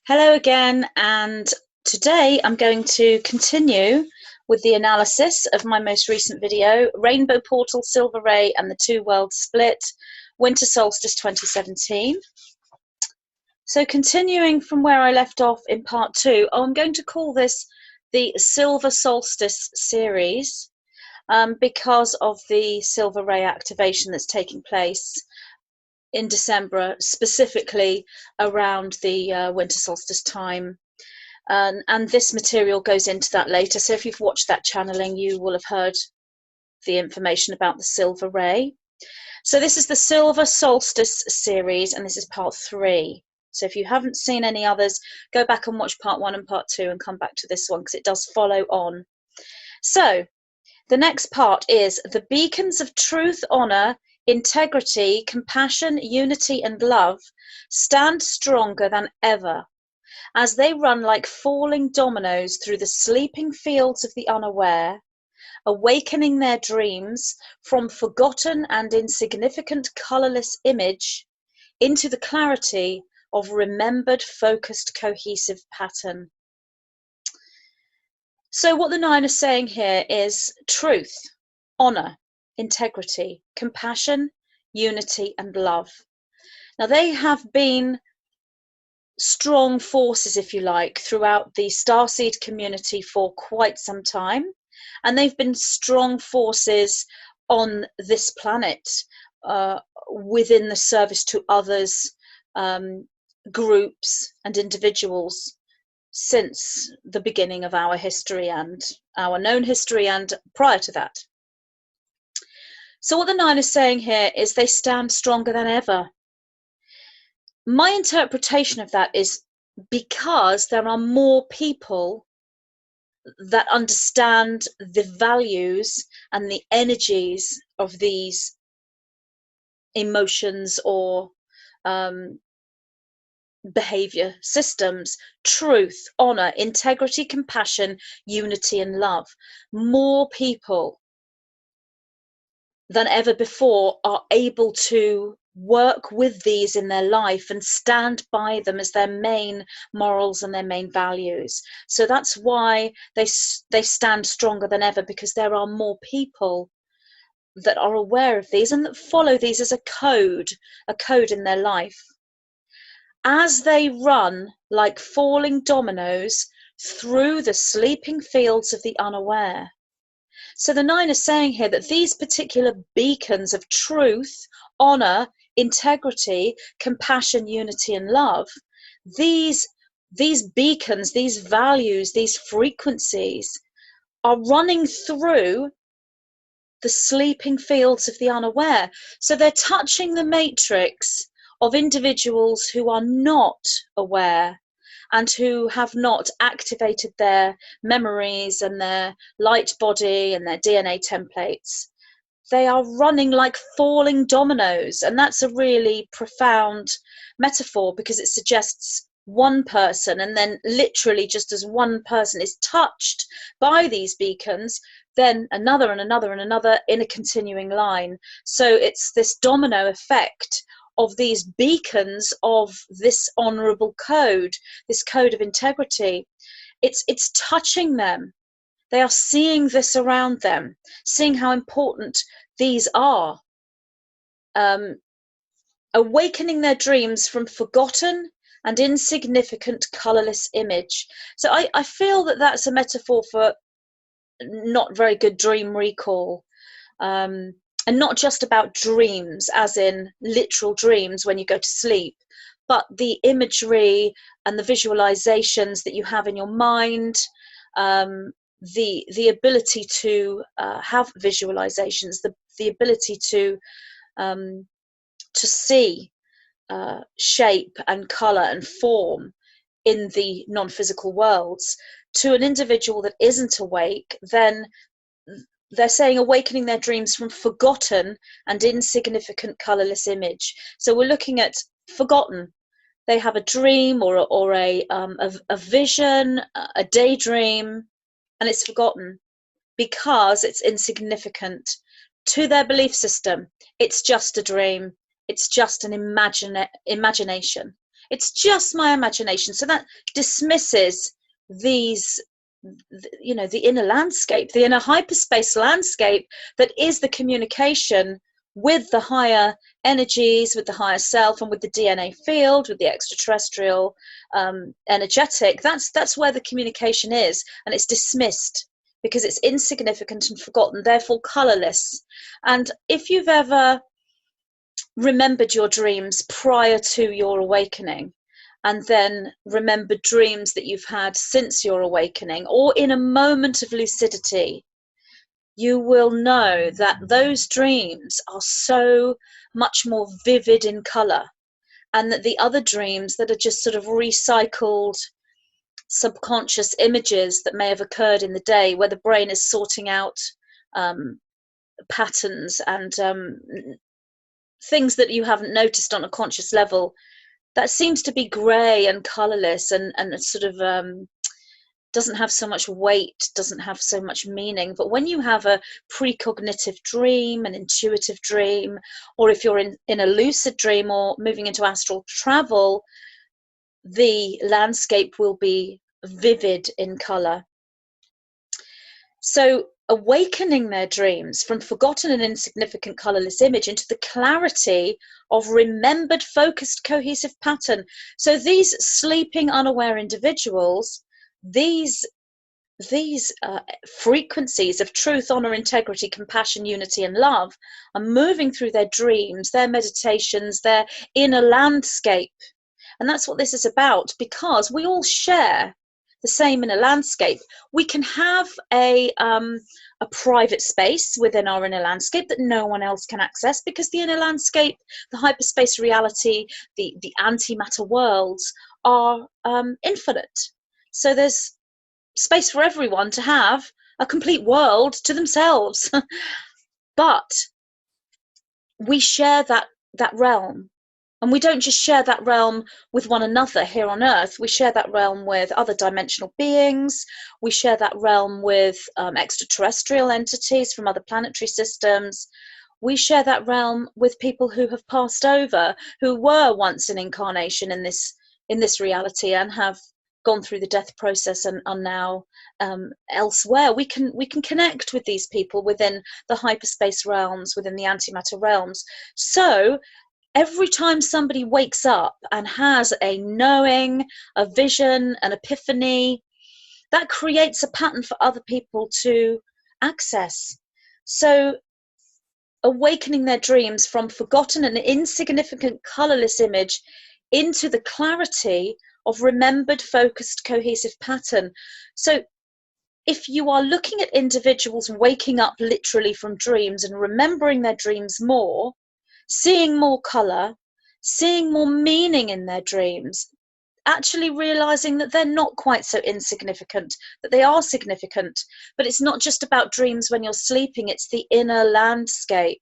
Hello again, and today I'm going to continue with the analysis of my most recent video, Rainbow Portal, Silver Ray and the Two Worlds Split, Winter Solstice 2017. So continuing from where I left off in part two, I'm going to call this the Silver Solstice series because of the Silver Ray activation that's taking place in December, specifically around the winter solstice time. And this material goes into that later. So if you've watched that channeling, you will have heard the information about the Silver Ray. So this is the Silver Solstice series, and this is part 3. So if you haven't seen any others, go back and watch part 1 and part 2 and come back to this one because it does follow on. So the next part is the beacons of truth, honor, integrity, compassion, unity, and love stand stronger than ever as they run like falling dominoes through the sleeping fields of the unaware, awakening their dreams from forgotten and insignificant colorless image into the clarity of remembered, focused, cohesive pattern. So what the 9 is saying here is truth, honor, integrity, compassion, unity, and love. Now, they have been strong forces, if you like, throughout the Starseed community for quite some time, and they've been strong forces on this planet within the service to others, groups, and individuals since the beginning of our history and our known history and prior to that. So what the 9 is saying here is they stand stronger than ever. My interpretation of that is because there are more people that understand the values and the energies of these emotions or behavior systems: truth, honor, integrity, compassion, unity, and love. More people than ever before are able to work with these in their life and stand by them as their main morals and their main values. So that's why they stand stronger than ever, because there are more people that are aware of these and that follow these as a code in their life. As they run like falling dominoes through the sleeping fields of the unaware. So the 9 is saying here that these particular beacons of truth, honor, integrity, compassion, unity, and love, these beacons, these values, these frequencies are running through the sleeping fields of the unaware. So they're touching the matrix of individuals who are not aware and who have not activated their memories and their light body and their DNA templates. They are running like falling dominoes, and that's a really profound metaphor because it suggests one person, and then literally just as one person is touched by these beacons, then another and another and another in a continuing line. So it's this domino effect of these beacons of this honorable code, this code of integrity. It's touching them. They are seeing this around them, seeing how important these are, awakening their dreams from forgotten and insignificant colorless image. So I feel that that's a metaphor for not very good dream recall. And not just about dreams, as in literal dreams when you go to sleep, but the imagery and the visualizations that you have in your mind, the ability to have visualizations, the ability to see shape and color and form in the non-physical worlds. To an individual that isn't awake, then they're saying awakening their dreams from forgotten and insignificant colorless image. So we're looking at forgotten. They have a dream or a vision, a daydream, and it's forgotten because it's insignificant to their belief system. It's just a dream. It's just an imagination. It's just my imagination. So that dismisses these, you know, the inner landscape, the inner hyperspace landscape that is the communication with the higher energies, with the higher self, and with the DNA field, with the extraterrestrial energetic. That's where the communication is, and it's dismissed because it's insignificant and forgotten, therefore colorless. And if you've ever remembered your dreams prior to your awakening, and then remembered dreams that you've had since your awakening, or in a moment of lucidity, you will know that those dreams are so much more vivid in color, and that the other dreams that are just sort of recycled subconscious images that may have occurred in the day, where the brain is sorting out patterns and things that you haven't noticed on a conscious level, that seems to be grey and colourless and sort of doesn't have so much weight, doesn't have so much meaning. But when you have a precognitive dream, an intuitive dream, or if you're in a lucid dream or moving into astral travel, the landscape will be vivid in colour. So awakening their dreams from forgotten and insignificant colourless image into the clarity of remembered, focused, cohesive pattern. So these sleeping, unaware individuals, these frequencies of truth, honor, integrity, compassion, unity, and love are moving through their dreams, their meditations, their inner landscape. And that's what this is about, because we all share the same inner landscape. We can have a private space within our inner landscape that no one else can access, because the inner landscape, the hyperspace reality, the antimatter worlds are infinite. So there's space for everyone to have a complete world to themselves. But we share that realm. And we don't just share that realm with one another here on Earth. We share that realm with other dimensional beings. We share that realm with extraterrestrial entities from other planetary systems. We share that realm with people who have passed over, who were once an incarnation in this reality and have gone through the death process and are now elsewhere. We can connect with these people within the hyperspace realms, within the antimatter realms. So every time somebody wakes up and has a knowing, a vision, an epiphany, that creates a pattern for other people to access. So awakening their dreams from forgotten and insignificant colorless image into the clarity of remembered, focused, cohesive pattern. So if you are looking at individuals waking up literally from dreams and remembering their dreams more, seeing more color, seeing more meaning in their dreams, actually realizing that they're not quite so insignificant, that they are significant. But it's not just about dreams when you're sleeping, it's the inner landscape.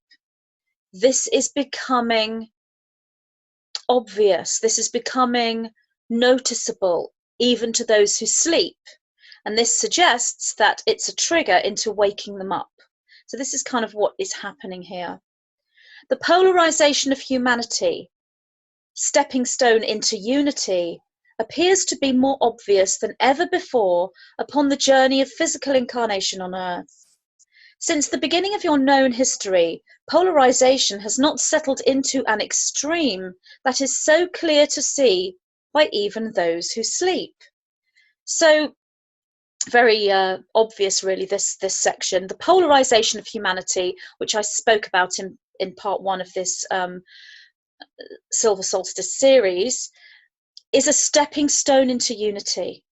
This is becoming obvious. This is becoming noticeable, even to those who sleep. And this suggests that it's a trigger into waking them up. So this is kind of what is happening here. The polarization of humanity, stepping stone into unity, appears to be more obvious than ever before upon the journey of physical incarnation on Earth. Since the beginning of your known history, polarization has not settled into an extreme that is so clear to see by even those who sleep. So, very obvious, really, this section. The polarization of humanity, which I spoke about in part one of this Silver Solstice series, is a stepping stone into unity.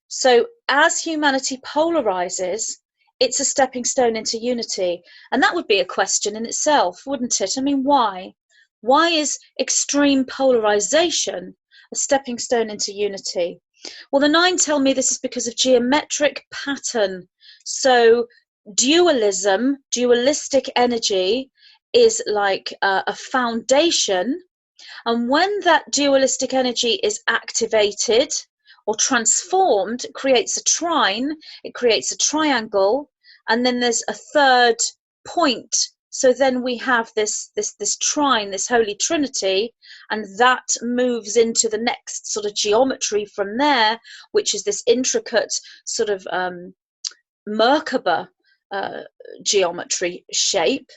So as humanity polarizes, it's a stepping stone into unity. And that would be a question in itself, wouldn't it? I mean, why? Why is extreme polarization a stepping stone into unity? Well, the nine tell me this is because of geometric pattern. So dualism, dualistic energy, is like a foundation. And when that dualistic energy is activated or transformed, it creates a trine, it creates a triangle, and then there's a third point So then we have this trine, this Holy Trinity, and that moves into the next sort of geometry from there, which is this intricate sort of Merkaba geometry shape,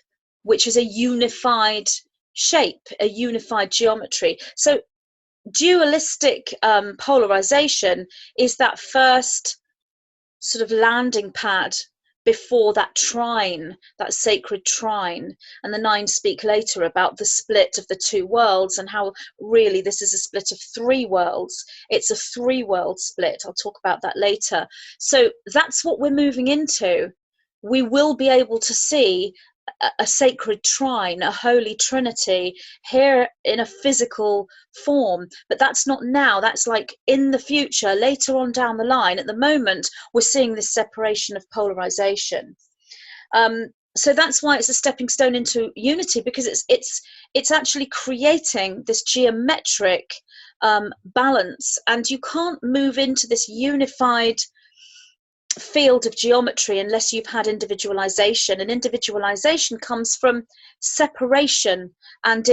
which is a unified shape, a unified geometry. So dualistic polarization is that first sort of landing pad before that trine, that sacred trine. And the nine speak later about the split of the two worlds and how really this is a split of three worlds. It's a three-world split. I'll talk about that later. So that's what we're moving into. We will be able to see a sacred trine, a holy trinity here in a physical form, but that's not now. That's like in the future, later on down the line. At the moment, we're seeing this separation of polarization. So that's why it's a stepping stone into unity, because it's actually creating this geometric balance, and you can't move into this unified field of geometry unless you've had individualization, and individualization comes from separation, and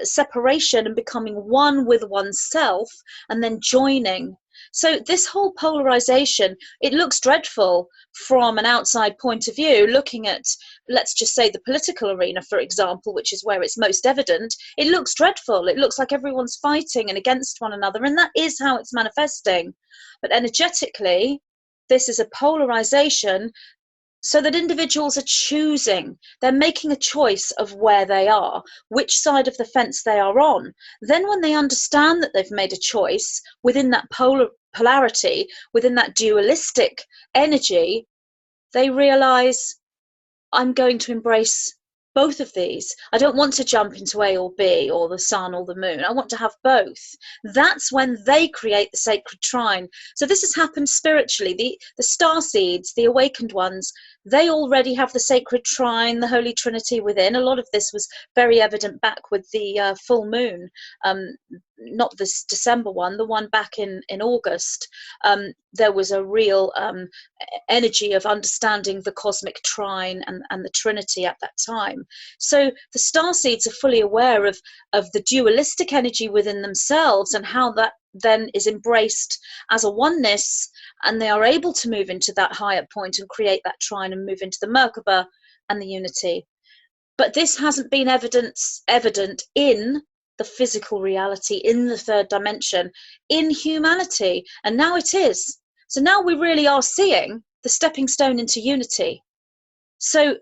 separation and becoming one with oneself and then joining. So this whole polarization, it looks dreadful from an outside point of view, looking at, let's just say, the political arena, for example, which is where it's most evident. It looks dreadful. It looks like everyone's fighting and against one another, and that is how it's manifesting. But energetically, this is a polarization, so that individuals are choosing. They're making a choice of where they are, which side of the fence they are on. Then when they understand that they've made a choice within that polarity, within that dualistic energy, they realize, I'm going to embrace both of these. I don't want to jump into A or B, or the sun or the moon. I want to have both. That's when they create the sacred trine. So this has happened spiritually. The star seeds, the awakened ones, they already have the sacred trine, the Holy Trinity within. A lot of this was very evident back with the full moon, not this December one, the one back in August. There was a real energy of understanding the cosmic trine and the Trinity at that time. So the star seeds are fully aware of the dualistic energy within themselves and how that then is embraced as a oneness, and they are able to move into that higher point and create that trine and move into the Merkaba and the unity. But this hasn't been evident in the physical reality, in the third dimension, in humanity, and now it is. So now we really are seeing the stepping stone into unity. So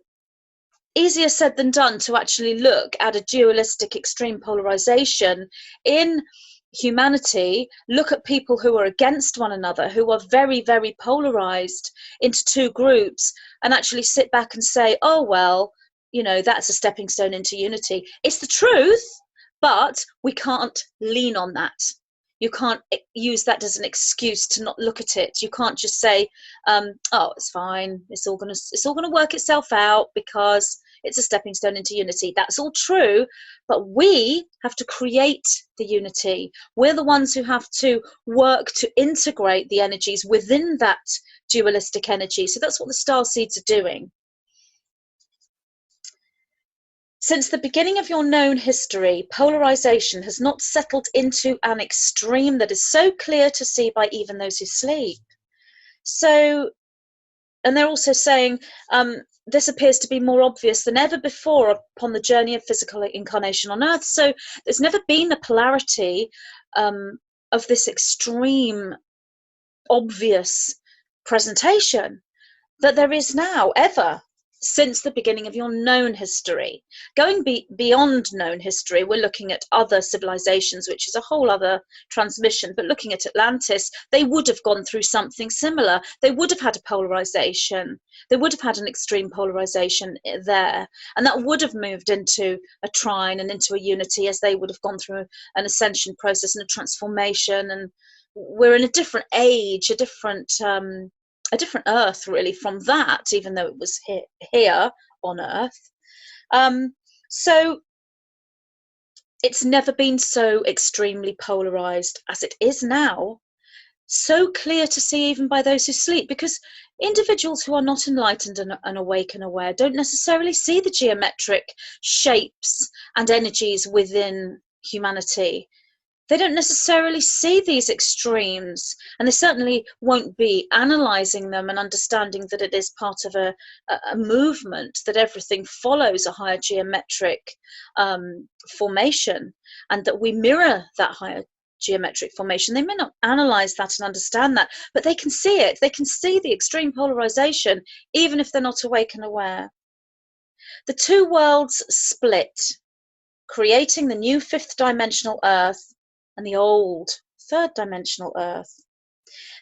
easier said than done to actually look at a dualistic extreme polarization in humanity, look at people who are against one another, who are very, very polarized into two groups, and actually sit back and say, oh, well, that's a stepping stone into unity. It's the truth, but we can't lean on that. You can't use that as an excuse to not look at it. You can't just say, oh, it's fine. It's all gonna work itself out because it's a stepping stone into unity. That's all true, but we have to create the unity. We're the ones who have to work to integrate the energies within that dualistic energy. So that's what the star seeds are doing. Since the beginning of your known history, polarization has not settled into an extreme that is so clear to see by even those who sleep. So, and they're also saying, this appears to be more obvious than ever before upon the journey of physical incarnation on Earth. So there's never been a polarity of this extreme, obvious presentation that there is now, ever, since the beginning of your known history. Going beyond known history, we're looking at other civilizations, which is a whole other transmission. But looking at Atlantis, they would have gone through something similar. They would have had a polarization. They would have had an extreme polarization there. And that would have moved into a trine and into a unity, as they would have gone through an ascension process and a transformation. And we're in a different age, a different Earth, really, from that, even though it was here on Earth. So it's never been so extremely polarized as it is now. so clear to see even by those who sleep, because individuals who are not enlightened and awake and aware don't necessarily see the geometric shapes and energies within humanity. They don't necessarily see these extremes, and they certainly won't be analysing them and understanding that it is part of a movement, that everything follows a higher geometric formation, and that we mirror that higher geometric formation. They may not analyse that and understand that, but they can see it. They can see the extreme polarisation, even if they're not awake and aware. The two worlds split, creating the new fifth dimensional Earth and the old third dimensional Earth.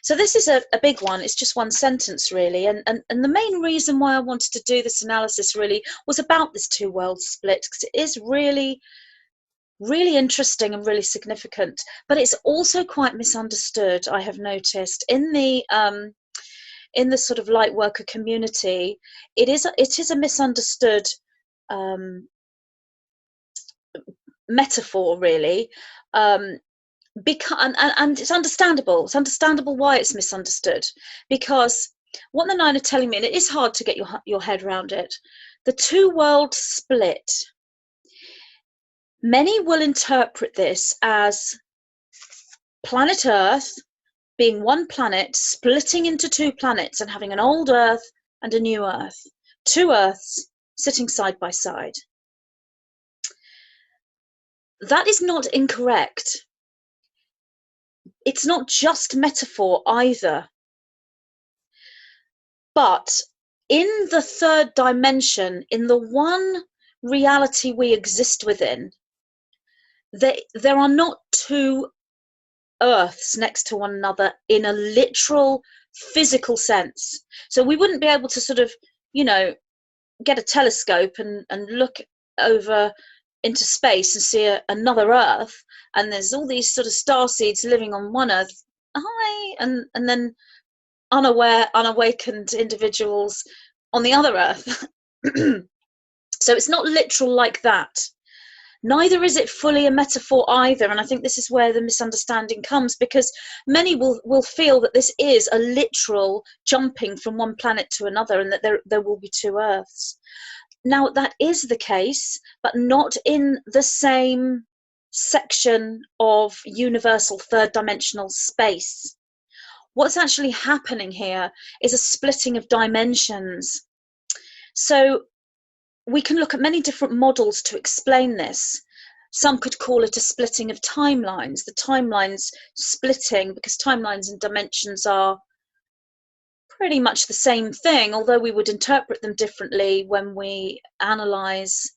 So this is a big one. It's just one sentence, really. And the main reason why I wanted to do this analysis really was about this two worlds split, because it is really, really interesting and really significant. But it's also quite misunderstood, I have noticed, in the sort of light worker community. It is a misunderstood metaphor, really. Because and it's understandable. It's understandable why it's misunderstood, because what the nine are telling me, and it is hard to get your head around it, the two world split. Many will interpret this as planet Earth being one planet splitting into two planets and having an old Earth and a new Earth, two Earths sitting side by side. That is not incorrect. It's not just metaphor either. But in the third dimension, in the one reality we exist within, there are not two Earths next to one another in a literal physical sense. So we wouldn't be able to sort of, get a telescope and look over into space and see another Earth, and there's all these sort of star seeds living on one Earth, and then unawakened individuals on the other Earth. So it's not literal like that. Neither is it fully a metaphor either, and I think this is where the misunderstanding comes, because many will feel that this is a literal jumping from one planet to another, and that there will be two Earths. Now, that is the case, but not in the same section of universal third dimensional space. What's actually happening here is a splitting of dimensions. So we can look at many different models to explain this. Some could call it a splitting of timelines, the timelines splitting, because timelines and dimensions are pretty much the same thing, although we would interpret them differently when we analyze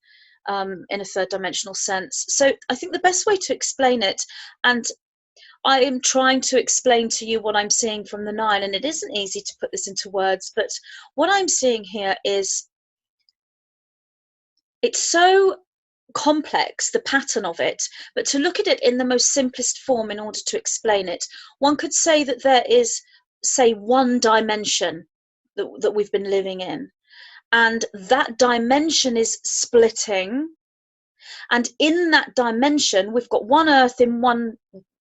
in a third dimensional sense. So I think the best way to explain it, and I am trying to explain to you what I'm seeing from the nine, and it isn't easy to put this into words, but what I'm seeing here is, it's so complex, the pattern of it, but to look at it in the most simplest form in order to explain it, one could say that there is, say, one dimension that we've been living in, and that dimension is splitting, and in that dimension we've got one Earth in one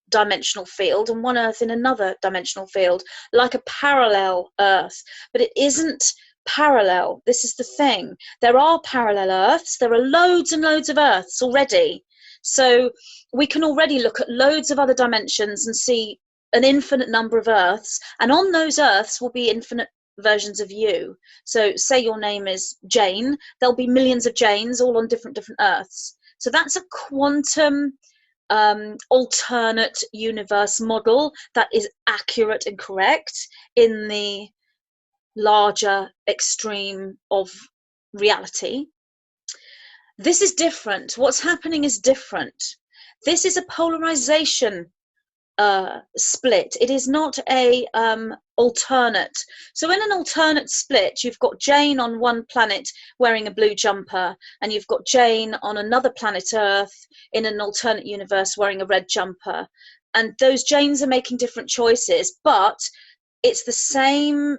dimensional field and one Earth in another dimensional field, like a parallel Earth, but it isn't parallel. This is the thing. There are parallel Earths. There are loads and loads of Earths already. So we can already look at loads of other dimensions and see an infinite number of Earths, and on those Earths will be infinite versions of you. So say your name is Jane, there'll be millions of Janes all on different Earths. So that's a quantum alternate universe model that is accurate and correct in the larger extreme of reality. This is different. What's happening is different. This is a polarization split. It is not a alternate. So in an alternate split, you've got Jane on one planet wearing a blue jumper, and you've got Jane on another planet Earth in an alternate universe wearing a red jumper, and those Janes are making different choices, but it's the same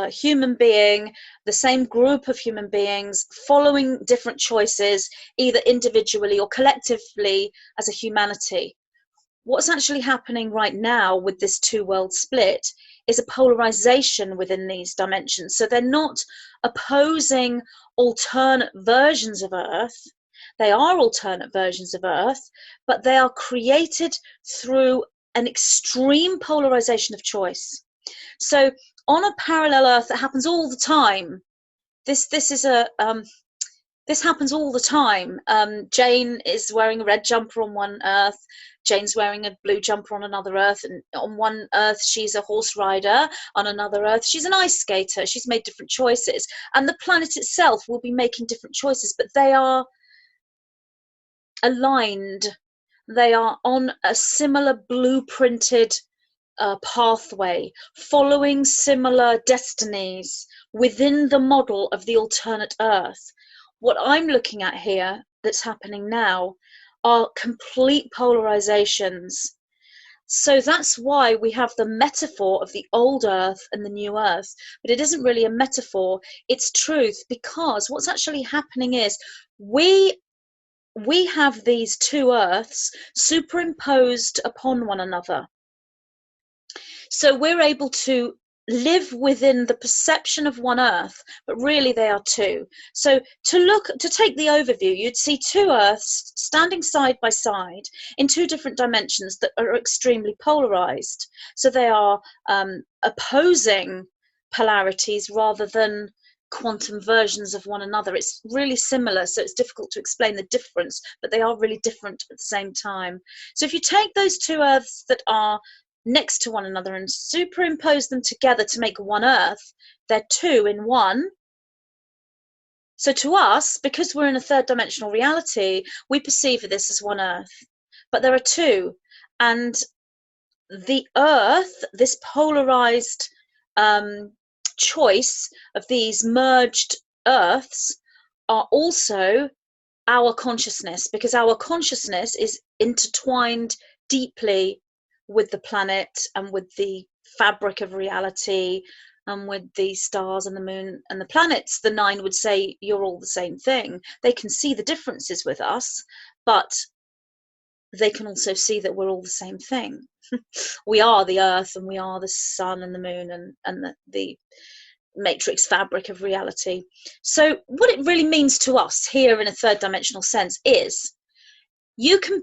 human being, the same group of human beings following different choices, either individually or collectively as a humanity. what's actually happening right now with this two-world split is a polarization within these dimensions. So they're not opposing alternate versions of Earth. They are alternate versions of Earth, but they are created through an extreme polarization of choice. So on a parallel Earth that happens all the time, this happens all the time. Jane is wearing a red jumper on one Earth. Jane's wearing a blue jumper on another Earth. And on one Earth, she's a horse rider. On another Earth, she's an ice skater. She's made different choices. And the planet itself will be making different choices, but they are aligned. They are on a similar blueprinted pathway, following similar destinies within the model of the alternate Earth. What I'm looking at here that's happening now are complete polarizations. So that's why we have the metaphor of the old Earth and the new Earth. But it isn't really a metaphor, it's truth, because what's actually happening is we have these two Earths superimposed upon one another. So we're able to live within the perception of one Earth, but really they are two. So to take the overview, you'd see two Earths standing side by side in two different dimensions that are extremely polarized. So they are opposing polarities rather than quantum versions of one another. It's really similar, so it's difficult to explain the difference, but they are really different at the same time. So if you take those two Earths that are next to one another and superimpose them together to make one Earth, they're two in one. So to us, because we're in a third dimensional reality, we perceive this as one Earth, but there are two. And the Earth, this polarized choice of these merged Earths, are also our consciousness, because our consciousness is intertwined deeply with the planet and with the fabric of reality and with the stars and the moon and the planets. The nine would say you're all the same thing. They can see the differences with us, but they can also see that we're all the same thing. We are the earth and we are the sun and the moon and the matrix fabric of reality. So what it really means to us here in a third dimensional sense is you can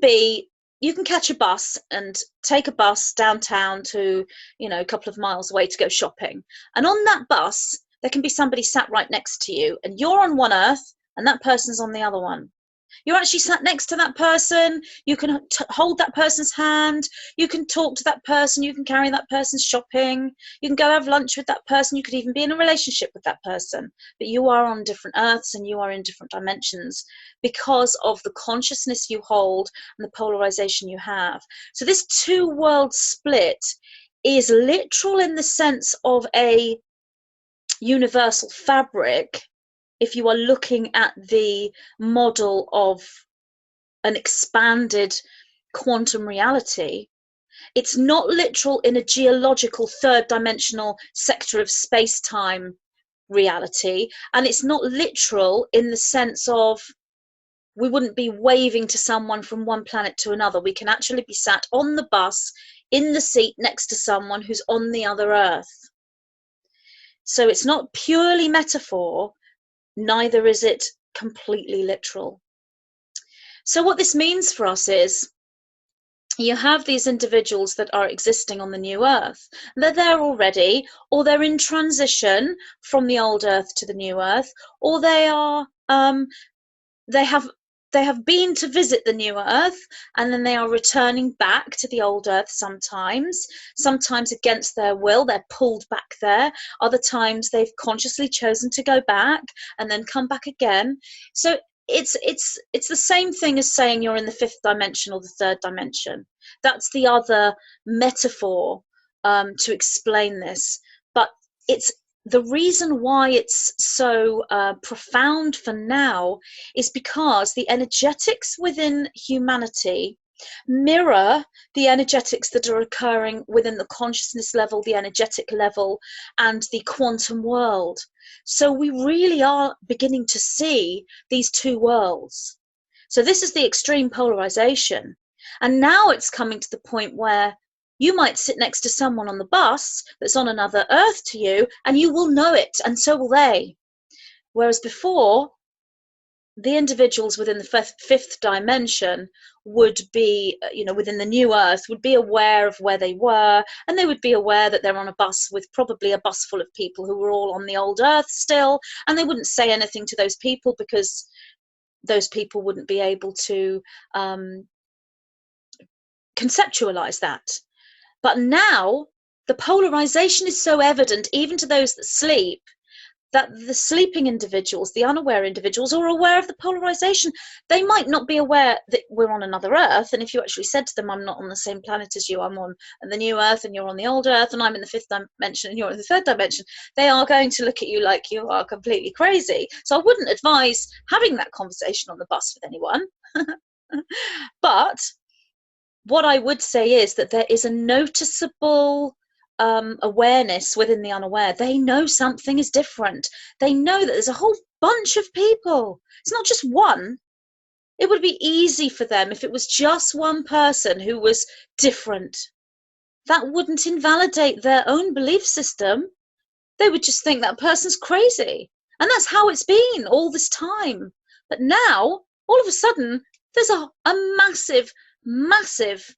catch a bus and take a bus downtown to, a couple of miles away to go shopping. And on that bus, there can be somebody sat right next to you, and you're on one Earth and that person's on the other one. You're actually sat next to that person. You can hold that person's hand. You can talk to that person. You can carry that person shopping. You can go have lunch with that person. You could even be in a relationship with that person. But you are on different Earths and you are in different dimensions because of the consciousness you hold and the polarization you have. So this two-world split is literal in the sense of a universal fabric. If you are looking at the model of an expanded quantum reality, it's not literal in a geological third dimensional sector of space-time reality, and it's not literal in the sense of we wouldn't be waving to someone from one planet to another. We can actually be sat on the bus in the seat next to someone who's on the other Earth. So it's not purely metaphor, neither is it completely literal. So what this means for us is you have these individuals that are existing on the new Earth. They're there already, or they're in transition from the old Earth to the new Earth, or they have been to visit the new Earth and then they are returning back to the old Earth sometimes against their will. They're pulled back there. Other times they've consciously chosen to go back and then come back again. So it's the same thing as saying you're in the fifth dimension or the third dimension. That's the other metaphor to explain this. But it's the reason why it's so profound for now is because the energetics within humanity mirror the energetics that are occurring within the consciousness level, the energetic level, and the quantum world. So we really are beginning to see these two worlds. So this is the extreme polarization. And now it's coming to the point where you might sit next to someone on the bus that's on another earth to you, and you will know it, and so will they. Whereas before, the individuals within the fifth dimension would be, within the new earth, would be aware of where they were, and they would be aware that they're on a bus with probably a bus full of people who were all on the old earth still, and they wouldn't say anything to those people because those people wouldn't be able to conceptualize that. But now the polarization is so evident, even to those that sleep, that the sleeping individuals, the unaware individuals, are aware of the polarization. They might not be aware that we're on another earth, and if you actually said to them, I'm not on the same planet as you, I'm on the new earth and you're on the old earth, and I'm in the fifth dimension and you're in the third dimension, they are going to look at you like you are completely crazy. So I wouldn't advise having that conversation on the bus with anyone. But what I would say is that there is a noticeable awareness within the unaware. They know something is different. They know that there's a whole bunch of people. It's not just one. It would be easy for them if it was just one person who was different. That wouldn't invalidate their own belief system. They would just think that person's crazy. And that's how it's been all this time. But now, all of a sudden, there's a massive, massive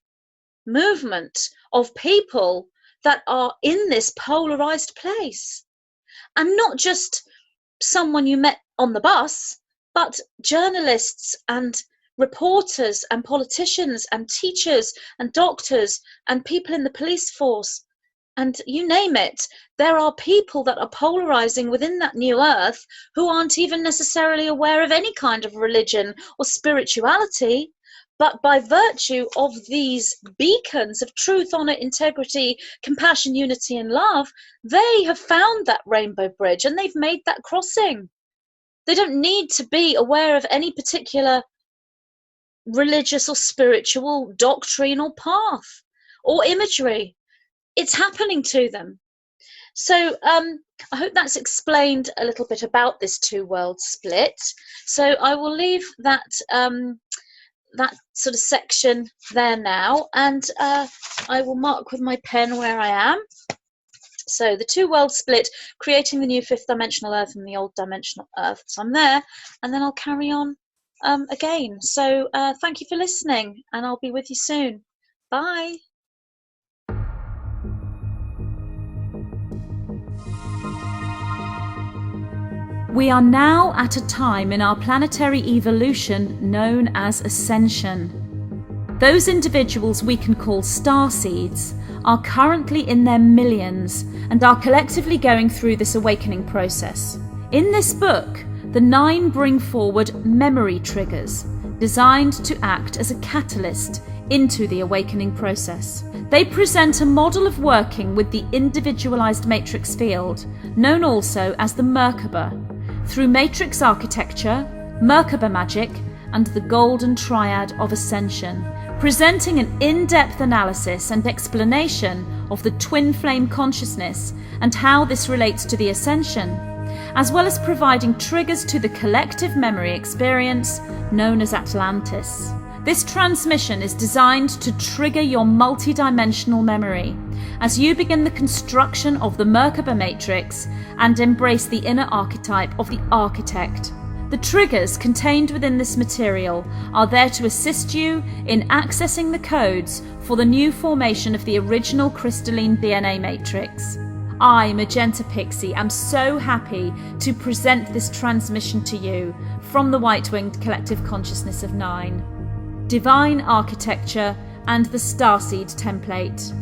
movement of people that are in this polarized place. And not just someone you met on the bus, but journalists and reporters and politicians and teachers and doctors and people in the police force, and you name it. There are people that are polarizing within that new earth who aren't even necessarily aware of any kind of religion or spirituality. But by virtue of these beacons of truth, honor, integrity, compassion, unity, and love, they have found that rainbow bridge and they've made that crossing. They don't need to be aware of any particular religious or spiritual doctrine or path or imagery. It's happening to them. So I hope that's explained a little bit about this two-world split. So I will leave that that sort of section there now, and I will mark with my pen where I am. So the two-world split, creating the new fifth dimensional earth and the old dimensional earth. So I'm there, and then I'll carry on again. So thank you for listening, and I'll be with you soon. Bye. We are now at a time in our planetary evolution known as ascension. Those individuals we can call starseeds are currently in their millions and are collectively going through this awakening process. In this book, the 9 bring forward memory triggers designed to act as a catalyst into the awakening process. They present a model of working with the individualized matrix field, known also as the Merkaba, through matrix architecture, Merkaba magic, and the golden triad of ascension, presenting an in-depth analysis and explanation of the twin flame consciousness and how this relates to the ascension, as well as providing triggers to the collective memory experience known as Atlantis. This transmission is designed to trigger your multidimensional memory as you begin the construction of the Merkaba matrix and embrace the inner archetype of the architect. The triggers contained within this material are there to assist you in accessing the codes for the new formation of the original crystalline DNA matrix. I, Magenta Pixie, am so happy to present this transmission to you from the White-Winged Collective Consciousness of 9. Divine Architecture and the Starseed Template.